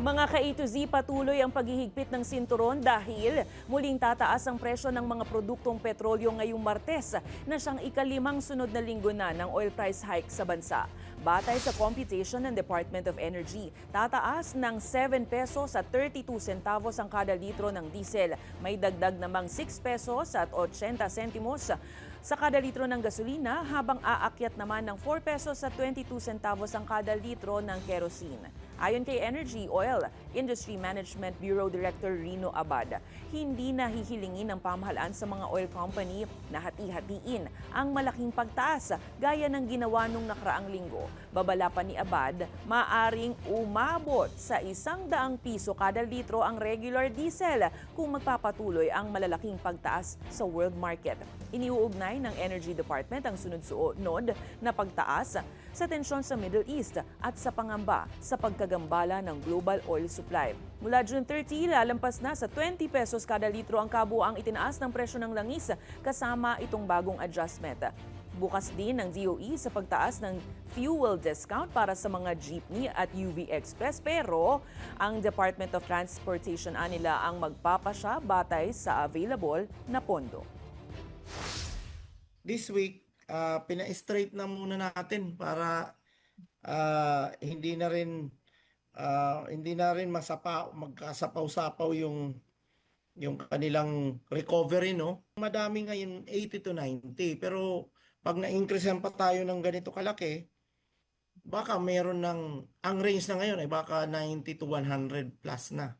Mga ka-A to Z, patuloy ang paghihigpit ng sinturon dahil muling tataas ang presyo ng mga produktong petrolyo ngayong Martes na siyang ikalimang sunod na linggo na ng oil price hike sa bansa. Batay sa computation ng Department of Energy, tataas ng 7 pesos at 32 centavos ang kada litro ng diesel. May dagdag namang 6 pesos at 80 sentimos sa kada litro ng gasolina, habang aakyat naman ng 4 pesos at 22 centavos ang kada litro ng kerosene. Ayon kay Energy Oil Industry Management Bureau Director Rino Abad, hindi na hihilingin ng pamahalaan sa mga oil company na hati-hatiin ang malaking pagtaas gaya ng ginawa nung nakaraang linggo. Babala pa ni Abad, maaring umabot sa 100 piso kada litro ang regular diesel kung magpapatuloy ang malalaking pagtaas sa world market. Iniuugnay ng Energy Department ang sunod-sunod na pagtaas sa tensyon sa Middle East at sa pangamba sa pagkagambala ng global oil supply. Mula June 30, lalampas na sa 20 pesos kada litro ang kabuuang itinaas ng presyo ng langis kasama itong bagong adjustment. Bukas din ng DOE sa pagtaas ng fuel discount para sa mga jeepney at UV Express, pero ang Department of Transportation anila ang magpapasya batay sa available na pondo. This week, pina-straight na muna natin para hindi na rin magkasapaw-sapaw yung kanilang recovery, no? Madami ngayon 80 to 90, pero pag na-increasean pa tayo ng ganito kalaki, baka meron ang range na ngayon ay baka 90 to 100 plus na.